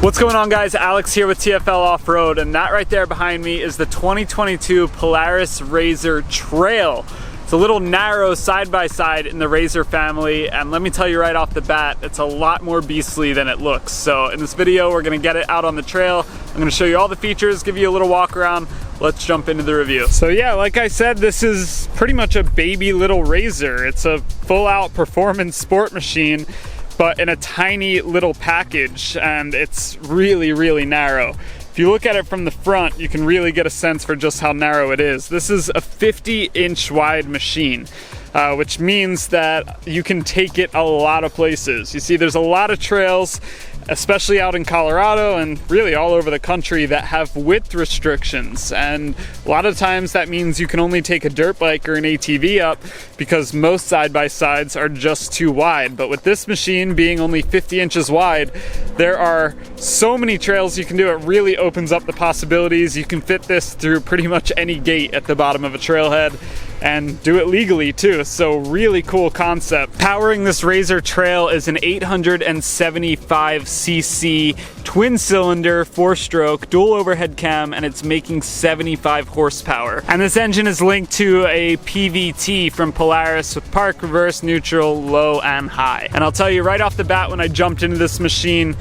What's going on, guys? Alex here with TFL Off-Road, and that right there behind me is the 2022 Polaris RZR Trail. It's a little narrow side-by-side in the RZR family, and let me tell you right off the bat, it's a lot more beastly than it looks. So in this video, we're gonna get it out on the trail. I'm gonna show you all the features, give you a little walk around. Let's jump into the review. So yeah, like I said, this is pretty much a baby little RZR. It's a full-out performance sport machine, but in a tiny little package, and it's really, really narrow. If you look at it from the front, you can really get a sense for just how narrow it is. This is a 50-inch wide machine, which means that you can take it a lot of places. You see, there's a lot of trails, especially out in Colorado and really all over the country, that have width restrictions. And a lot of times that means you can only take a dirt bike or an ATV up because most side-by-sides are just too wide. But with this machine being only 50 inches wide, there are so many trails you can do. It really opens up the possibilities. You can fit this through pretty much any gate at the bottom of a trailhead and do it legally too. So really cool concept. Powering this RZR Trail is an 875cc twin cylinder 4-stroke dual overhead cam, and it's making 75 horsepower. And this engine is linked to a PVT from Polaris with park, reverse, neutral, low, and high. And I'll tell you right off the bat, when I jumped into this machine,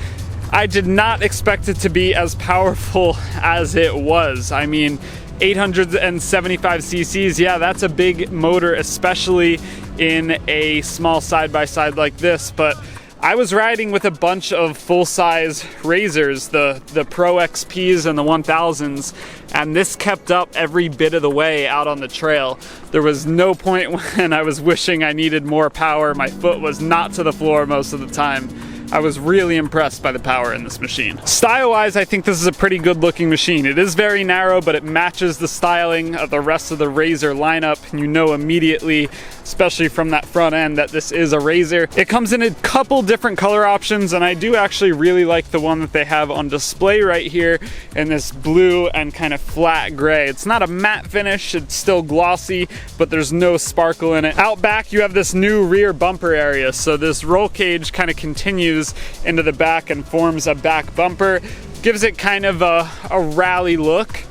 I did not expect it to be as powerful as it was. I mean, 875 cc's, yeah, that's a big motor, especially in a small side-by-side like this. But I was riding with a bunch of full-size RZRs, the Pro XPs and the 1000s, and this kept up every bit of the way out on the trail. There was no point when I was wishing I needed more power. My foot was not to the floor most of the time. I was really impressed by the power in this machine. Style-wise, I think this is a pretty good-looking machine. It is very narrow, but it matches the styling of the rest of the RZR lineup, and you know immediately, especially from that front end, that this is a RZR. It comes in a couple different color options, and I do actually really like the one that they have on display right here in this blue and kind of flat gray. It's not a matte finish, it's still glossy, but there's no sparkle in it. Out back, you have this new rear bumper area, so this roll cage kind of continues into the back and forms a back bumper. Gives it kind of a rally look,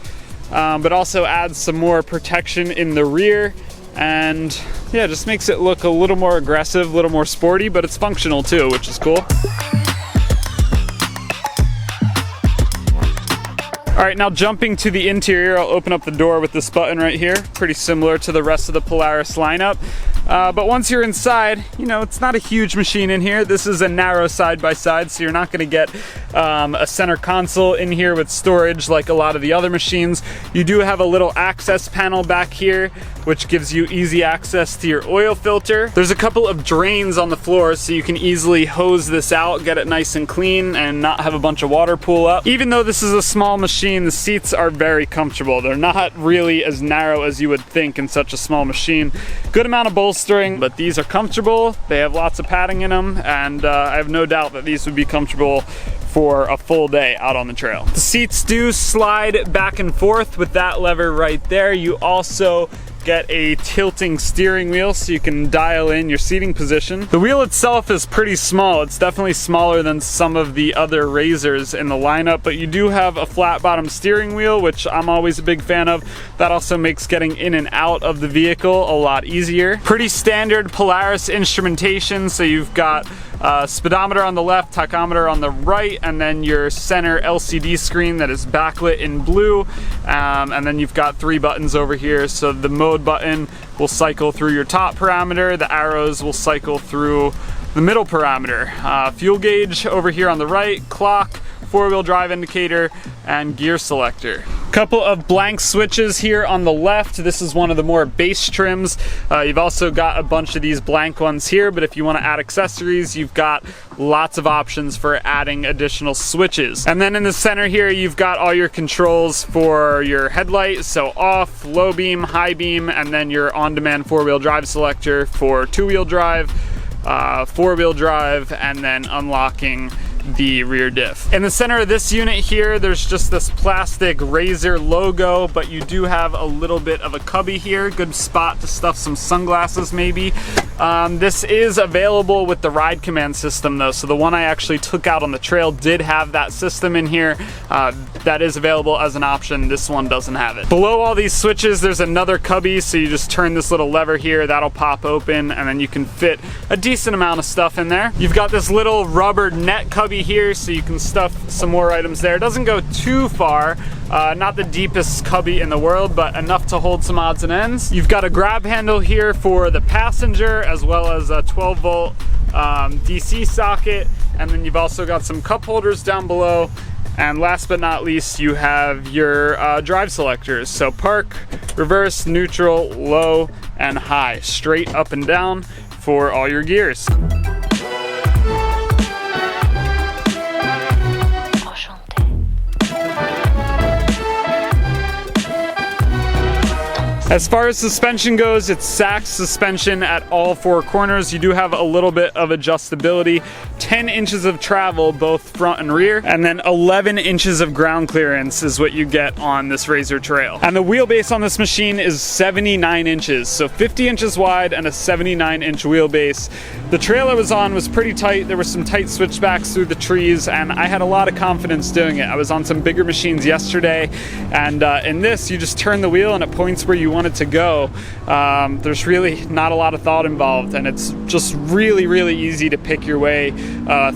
but also adds some more protection in the rear, and yeah, just makes it look a little more aggressive, a little more sporty, but it's functional too, which is cool. All right, now jumping to the interior, I'll open up the door with this button right here. Pretty similar to the rest of the Polaris lineup. But once you're inside, you know, it's not a huge machine in here. This is a narrow side-by-side, so you're not gonna get a center console in here with storage like a lot of the other machines. You do have a little access panel back here, which gives you easy access to your oil filter. There's a couple of drains on the floor, so you can easily hose this out, get it nice and clean, and not have a bunch of water pool up. Even though this is a small machine, the seats are very comfortable. They're not really as narrow as you would think in such a small machine. Good amount of bolstering, but these are comfortable. They have lots of padding in them, and I have no doubt that these would be comfortable for a full day out on the trail. The seats do slide back and forth with that lever right there. You also get a tilting steering wheel so you can dial in your seating position. The wheel itself is pretty small. It's definitely smaller than some of the other RZRs in the lineup, but you do have a flat bottom steering wheel, which I'm always a big fan of. That also makes getting in and out of the vehicle a lot easier. Pretty standard Polaris instrumentation, so you've got speedometer on the left, tachometer on the right, and then your center LCD screen that is backlit in blue, and then you've got 3 buttons over here. So the mode button will cycle through your top parameter, the arrows will cycle through the middle parameter. Fuel gauge over here on the right, clock, 4-wheel drive indicator, and gear selector. Couple of blank switches here on the left. This is one of the more base trims. You've also got a bunch of these blank ones here, but if you want to add accessories, you've got lots of options for adding additional switches. And then in the center here, you've got all your controls for your headlight, so off, low beam, high beam, and then your on-demand 4-wheel drive selector for 2-wheel drive, 4-wheel drive, and then unlocking the rear diff. In the center of this unit here, there's just this plastic RZR logo, but you do have a little bit of a cubby here. Good spot to stuff some sunglasses maybe. This is available with the ride command system though, so the one I actually took out on the trail did have that system in here. That is available as an option. This one doesn't have it. Below all these switches, there's another cubby, so you just turn this little lever here, that'll pop open, and then you can fit a decent amount of stuff in there. You've got this little rubber net cubby here, so you can stuff some more items there. It doesn't go too far, not the deepest cubby in the world, but enough to hold some odds and ends. You've got a grab handle here for the passenger, as well as a 12 volt DC socket, and then you've also got some cup holders down below. And last but not least, you have your drive selectors. So park, reverse, neutral, low, and high. Straight up and down for all your gears. As far as suspension goes, it's Sachs suspension at all four corners. You do have a little bit of adjustability, 10 inches of travel, both front and rear, and then 11 inches of ground clearance is what you get on this RZR trail. And the wheelbase on this machine is 79 inches, so 50 inches wide and a 79-inch wheelbase. The trail I was on was pretty tight. There were some tight switchbacks through the trees, and I had a lot of confidence doing it. I was on some bigger machines yesterday, and in this, you just turn the wheel and it points where you want it to go. There's really not a lot of thought involved, and it's just really easy to pick your way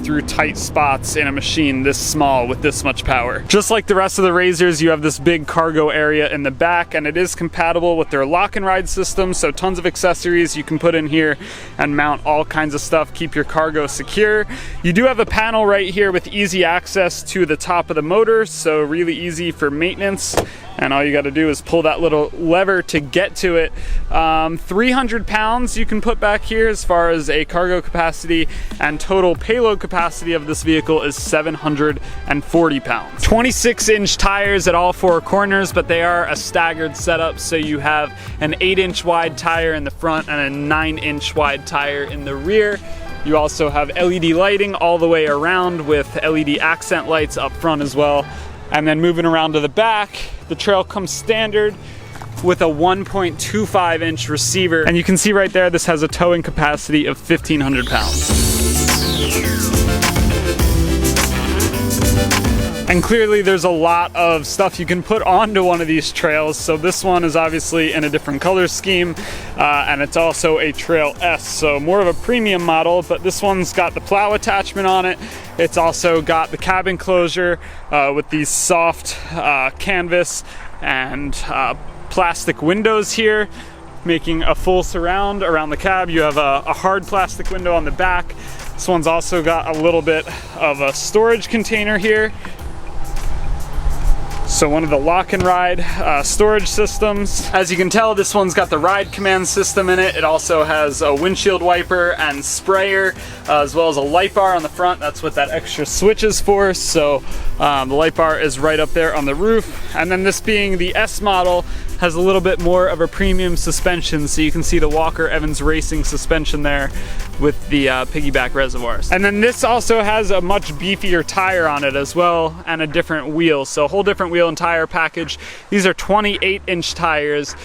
through tight spots in a machine this small with this much power. Just like the rest of the RZRs, you have this big cargo area in the back, and it is compatible with their lock and ride system, so tons of accessories you can put in here and mount all kinds of stuff, keep your cargo secure. You do have a panel right here with easy access to the top of the motor, so really easy for maintenance. And all you got to do is pull that little lever to get to it. 300 pounds you can put back here as far as a cargo capacity, and total payload capacity of this vehicle is 740 pounds. 26-inch tires at all four corners, but they are a staggered setup, so you have an 8-inch wide tire in the front and a 9-inch wide tire in the rear. You also have LED lighting all the way around with LED accent lights up front as well. And then moving around to the back, the trail comes standard with a 1.25-inch receiver. And you can see right there, this has a towing capacity of 1,500 pounds. And clearly there's a lot of stuff you can put onto one of these trails. So this one is obviously in a different color scheme, and it's also a Trail S, so more of a premium model, but this one's got the plow attachment on it. It's also got the cabin closure with these soft canvas and plastic windows here, making a full surround around the cab. You have a hard plastic window on the back. This one's also got a little bit of a storage container here. So one of the lock and ride storage systems. As you can tell, this one's got the ride command system in it. It also has a windshield wiper and sprayer, as well as a light bar on the front. That's what that extra switch is for. So the light bar is right up there on the roof. And then this being the S model, has a little bit more of a premium suspension, so you can see the Walker Evans Racing suspension there with the piggyback reservoirs. And then this also has a much beefier tire on it as well, and a different wheel, so a whole different wheel and tire package. These are 28-inch tires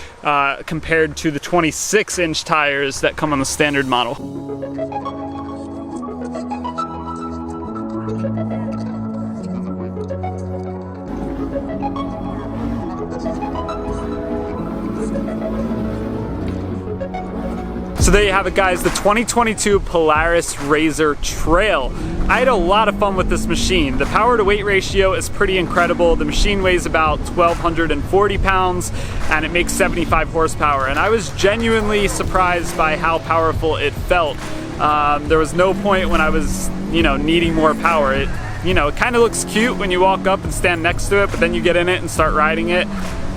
compared to the 26-inch tires that come on the standard model. So there you have it, guys, the 2022 Polaris RZR Trail. I had a lot of fun with this machine. The power to weight ratio is pretty incredible. The machine weighs about 1,240 pounds and it makes 75 horsepower. And I was genuinely surprised by how powerful it felt. There was no point when I was, needing more power. It kind of looks cute when you walk up and stand next to it, but then you get in it and start riding it,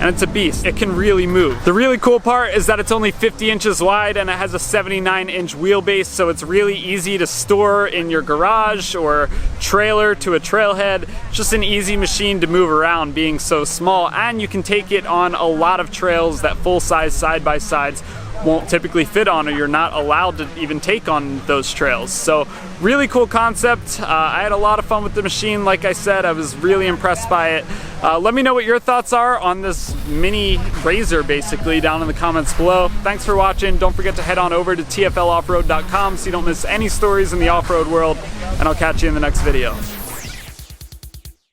and it's a beast. It can really move. The really cool part is that it's only 50 inches wide and it has a 79-inch wheelbase, so it's really easy to store in your garage or trailer to a trailhead. Just an easy machine to move around being so small, and you can take it on a lot of trails that full-size side-by-sides won't typically fit on, or you're not allowed to even take on those trails. So really cool concept. I had a lot of fun with the machine. Like I said, I was really impressed by it. Let me know what your thoughts are on this mini RZR basically down in the comments below. Thanks for watching. Don't forget to head on over to tfloffroad.com so you don't miss any stories in the off-road world, and I'll catch you in the next video.